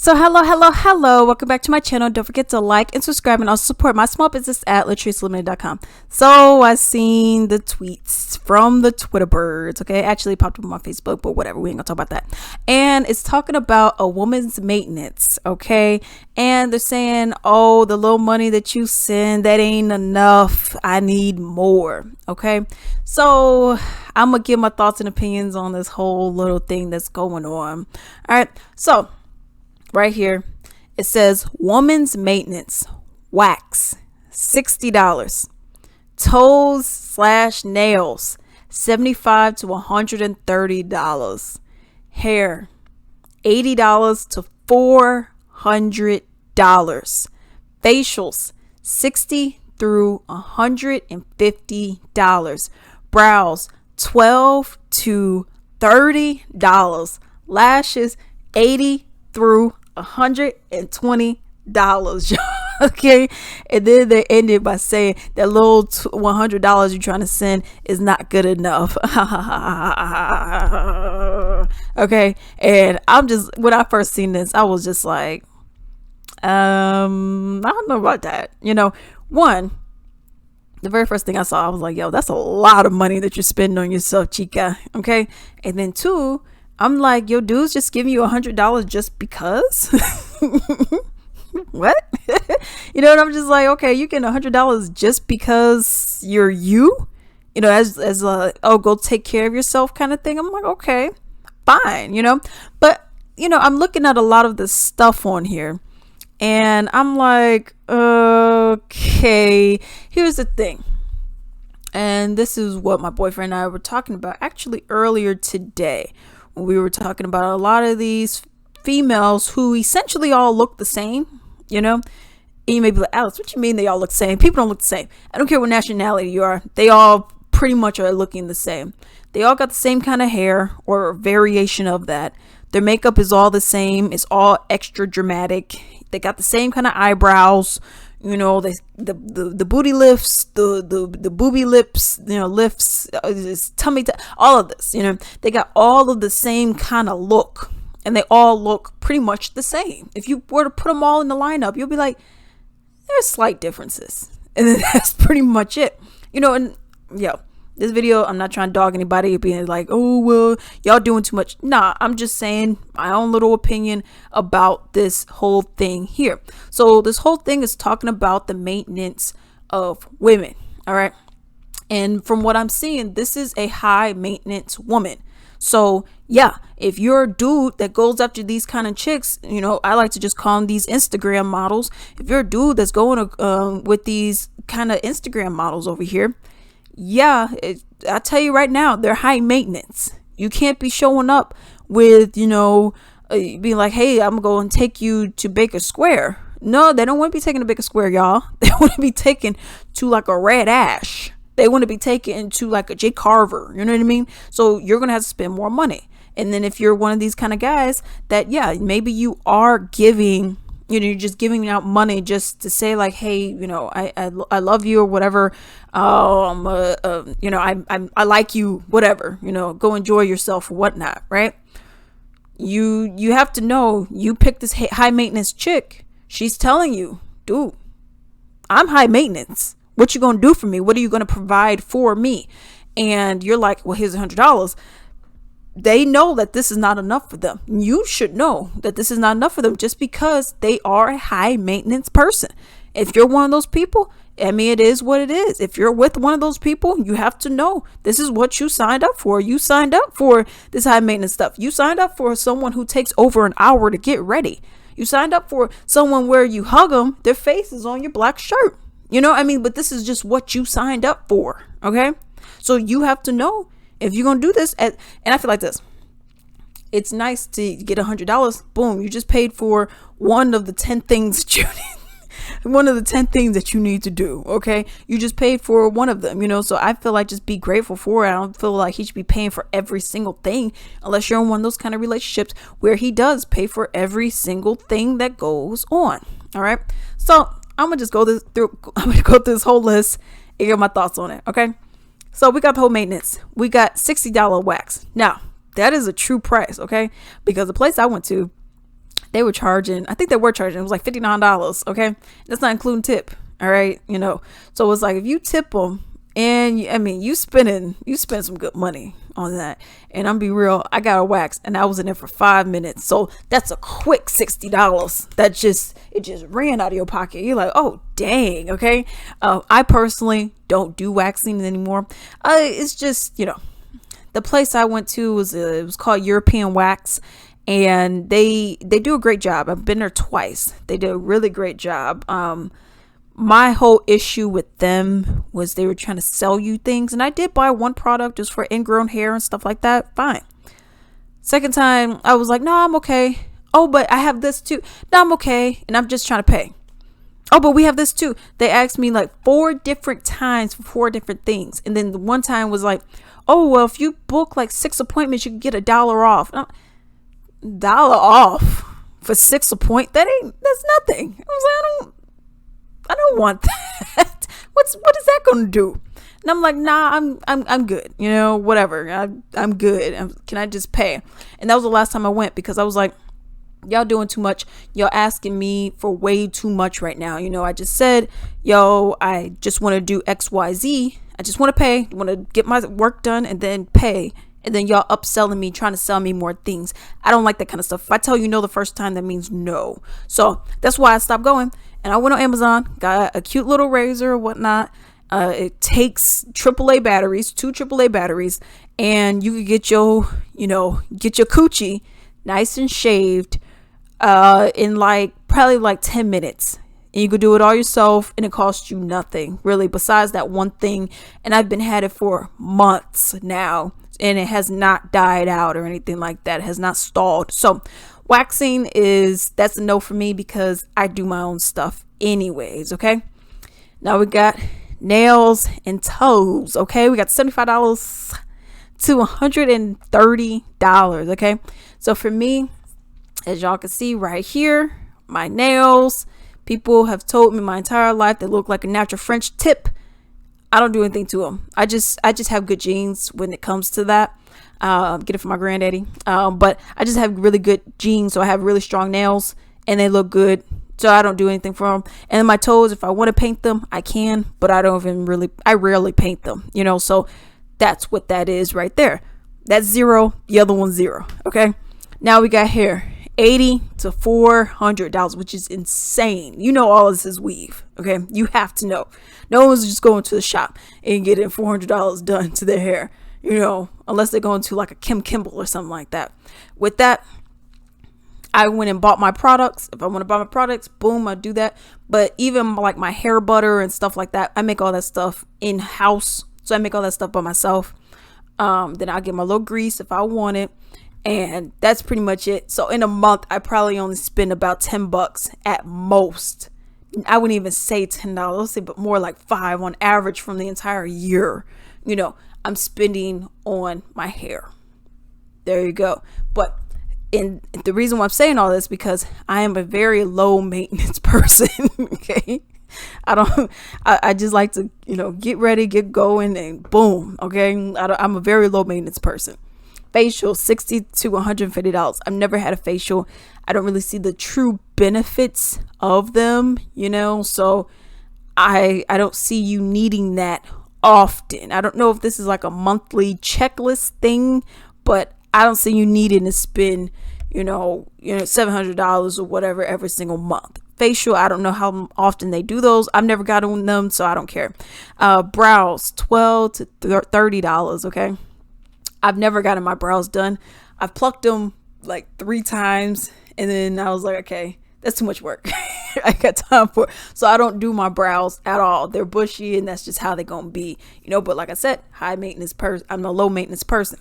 So hello. Welcome back to my channel. Don't forget to like and subscribe and also support my small business at latricalimited.com. So I seen the tweets from the Twitter birds. Okay, actually it popped up on my Facebook, but whatever, we ain't gonna talk about that. And it's talking about a woman's maintenance. Okay, and they're saying, oh, the little money that you send, that ain't enough, I need more. Okay, so I'm gonna give my thoughts and opinions on this whole little thing that's going on. All right, so right here it says woman's maintenance wax $60, toes / nails $75 to $130, hair $80 to $400, facials $60 through $150, brows $12 to $30, lashes $80 through $120. Okay, and then they ended by saying that little $100 you're trying to send is not good enough. Okay, and I'm just, when I first seen this, I was just like, I don't know about that. One, the very first thing I saw, I was like, yo, that's a lot of money that you're spending on yourself, chica. Okay, and then two, I'm like, yo, dude's just giving you $100 just because? What? And I'm just like, okay, you getting $100 just because you're you? As a, oh, go take care of yourself kind of thing. I'm like, okay, fine, But, I'm looking at a lot of this stuff on here. And I'm like, okay, here's the thing. And this is what my boyfriend and I were talking about actually earlier today. We were talking about a lot of these females who essentially all look the same, and you may be like, Alex, what you mean they all look the same? People don't look the same. I don't care what nationality you are. They all pretty much are looking the same. They all got the same kind of hair or variation of that. Their makeup is all the same. It's all extra dramatic. They got the same kind of eyebrows. The booty lifts, the booby lips, lifts, tummy, all of this, they got all of the same kind of look, and they all look pretty much the same. If you were to put them all in the lineup, you'll be like, there's slight differences, and then that's pretty much it, and this video, I'm not trying to dog anybody being like, oh, well, y'all doing too much. Nah, I'm just saying my own little opinion about this whole thing here. So this whole thing is talking about the maintenance of women. All right. And from what I'm seeing, this is a high maintenance woman. So yeah, if you're a dude that goes after these kind of chicks, I like to just call them these Instagram models. If you're a dude that's going with these kind of Instagram models over here, yeah, I tell you right now, they're high maintenance. You can't be showing up with, being like, hey, I'm going to take you to Baker Square. No, they don't want to be taken to Baker Square, y'all. They want to be taken to like a Red Ash. They want to be taken to like a J. Carver. You know what I mean? So you're going to have to spend more money. And then if you're one of these kind of guys that, yeah, maybe you are giving, you're just giving out money just to say like, hey, I love you or whatever. I like you, whatever, go enjoy yourself or whatnot. Right. You have to know, you pick this high maintenance chick. She's telling you, dude, I'm high maintenance. What you going to do for me? What are you going to provide for me? And you're like, well, here's $100. They know that this is not enough for them. You should know that this is not enough for them just because they are a high maintenance person. If you're one of those people, I mean, it is what it is. If you're with one of those people, you have to know this is what you signed up for. You signed up for this high maintenance stuff. You signed up for someone who takes over an hour to get ready. You signed up for someone where you hug them, their face is on your black shirt. But this is just what you signed up for. Okay. So you have to know if you're going to do this, and I feel like this, it's nice to get $100. Boom. You just paid for one of the 10 things that you need. One of the 10 things that you need to do. Okay. You just paid for one of them, so I feel like just be grateful for it. I don't feel like he should be paying for every single thing unless you're in one of those kind of relationships where he does pay for every single thing that goes on. All right. So I'm going to just go through this whole list and get my thoughts on it. Okay. So we got the whole maintenance. We got $60 wax. Now, that is a true price, okay? Because the place I went to, they were charging, I think they were charging, it was like $59. Okay. That's not including tip. All right. So it's like, if you tip them, and I mean, you spend some good money on that. And I'm be real, I got a wax and I was in there for 5 minutes. So that's a quick $60 that it just ran out of your pocket. You're like, oh dang. Okay. I personally don't do waxing anymore. It's just, the place I went to it was called European Wax, and they do a great job. I've been there twice. They did a really great job. My whole issue with them was they were trying to sell you things, and I did buy one product just for ingrown hair and stuff like that. Fine. Second time, I was like, no, I'm okay. Oh, but I have this too. No, I'm okay. And I'm just trying to pay. Oh, but we have this too. They asked me like 4 different times for 4 different things. And then the one time was like, oh, well, if you book like 6 appointments, you can get $1 off. $1 off for 6 appointments? That's nothing. I was like, I don't want that. What is that going to do? And I'm like, nah, I'm good. Whatever. I'm good. Can I just pay? And that was the last time I went, because I was like, y'all doing too much. Y'all asking me for way too much right now. I just said, I just want to do XYZ. I just want to pay, want to get my work done and then pay. And then y'all upselling me, trying to sell me more things. I don't like that kind of stuff. If I tell you no the first time, that means no. So that's why I stopped going. And I went on Amazon, got a cute little razor or whatnot. It takes AAA batteries, 2 AAA batteries, and you could get your coochie nice and shaved in probably like 10 minutes. And you could do it all yourself, and it costs you nothing really, besides that one thing. And I've been had it for months now, and it has not died out or anything like that. It has not stalled. So waxing that's a no for me, because I do my own stuff anyways. Okay. Now we got nails and toes. Okay. We got $75 to $130. Okay. So for me, as y'all can see right here, my nails, people have told me my entire life they look like a natural French tip. I don't do anything to them. I just have good genes when it comes to that. Get it from my granddaddy. But I just have really good genes, so I have really strong nails, and they look good. So I don't do anything for them. And then my toes, if I want to paint them, I can, but I rarely paint them. So that's what that is right there. That's 0. The other one's 0. Okay. Now we got hair. $80 to $400, which is insane. All this is weave. Okay. You have to know. No one's just going to the shop and getting $400 done to their hair, unless they're going to like a Kim Kimble or something like that. With that, I went and bought my products. If I want to buy my products, boom, I do that. But even like my hair butter and stuff like that, I make all that stuff in house. So I make all that stuff by myself. Then I'll get my little grease if I want it. And that's pretty much it. So in a month, I probably only spend about $10 at most. I wouldn't even say $10, let's say, but more like $5 on average from the entire year. I'm spending on my hair. There you go. But the reason why I'm saying all this, because I am a very low maintenance person. Okay. I just like to, get ready, get going, and boom. Okay. I'm a very low maintenance person. Facial, $60 to $150. I've never had a facial. I don't really see the true benefits of them, so I don't see you needing that often. I don't know if this is like a monthly checklist thing, but I don't see you needing to spend, $700 or whatever every single month. Facial, I don't know how often they do those. I've never gotten them, so I don't care. Brows, $12 to $30. Okay. I've never gotten my brows done. I've plucked them like 3 times, and then I was like, okay, that's too much work. I got time for it. So I don't do my brows at all. They're bushy, and that's just how they're gonna be, but like I said, high maintenance person. I'm a low maintenance person.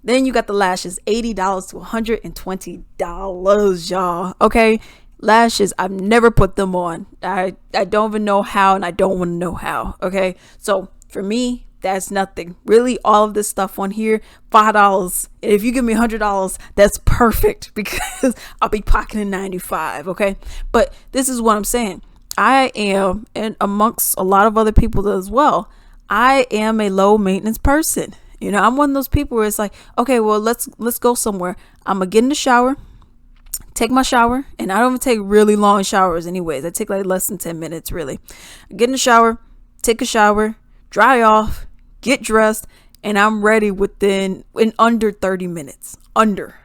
Then you got the lashes, $80 to $120, y'all. Okay. Lashes, I've never put them on. I don't even know how, and I don't want to know how. Okay. So for me, that's nothing. Really, all of this stuff on here, $5. And if you give me $100, that's perfect, because I'll be pocketing $95. Okay. But this is what I'm saying. I am, and amongst a lot of other people as well, I am a low maintenance person. I'm one of those people where it's like, okay, well, let's go somewhere. I'm gonna get in the shower, take my shower, and I don't even take really long showers anyways. I take like less than 10 minutes really. I get in the shower, take a shower, dry off, get dressed, and I'm ready in under 30 minutes. Under.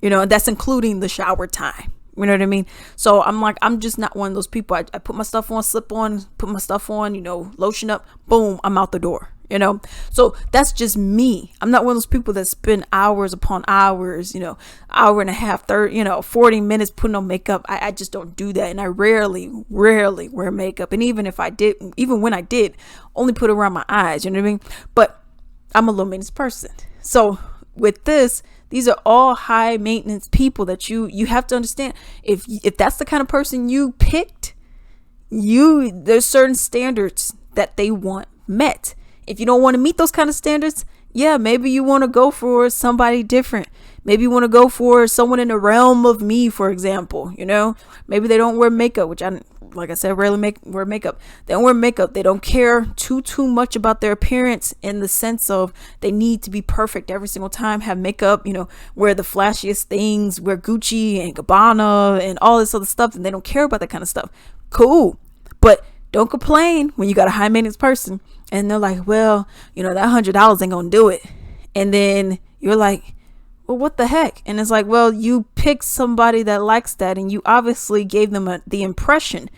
And that's including the shower time. You know what I mean? So I'm just not one of those people. I put my stuff on, slip on, put my stuff on, lotion up, boom, I'm out the door. So that's just me. I'm not one of those people that spend hours upon hours, hour and a half, 40 minutes putting on makeup. I just don't do that. And I rarely wear makeup. And even when I did, only put it around my eyes, you know what I mean? But I'm a low maintenance person. So with this, these are all high maintenance people that you have to understand. If that's the kind of person you picked, there's certain standards that they want met. If you don't want to meet those kind of standards, yeah, maybe you want to go for somebody different. Maybe you want to go for someone in the realm of me, for example. Maybe they don't wear makeup, which like I said, rarely wear makeup. They don't wear makeup. They don't care too much about their appearance in the sense of they need to be perfect every single time, have makeup, wear the flashiest things, wear Gucci and Gabbana and all this other stuff. And they don't care about that kind of stuff. Cool. But don't complain when you got a high maintenance person and they're like, well, that $100 ain't gonna do it. And then you're like, well, what the heck? And it's like, well, you picked somebody that likes that, and you obviously gave them the impression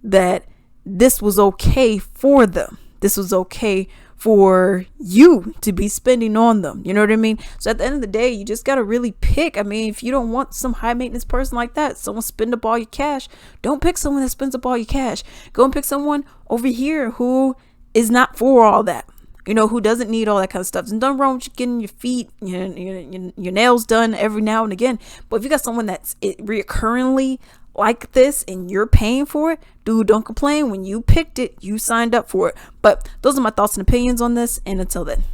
that this was okay for them. This was okay for you to be spending on them. You know what I mean? So at the end of the day, you just got to really pick. I mean, if you don't want some high maintenance person like that, someone spend up all your cash, don't pick someone that spends up all your cash. Go and pick someone over here who is not for all that. Who doesn't need all that kind of stuff. There's nothing wrong with getting your feet, your nails done every now and again. But if you got someone that's reoccurringly like this and you're paying for it, dude, don't complain. When you picked it, you signed up for it. But those are my thoughts and opinions on this. And until then.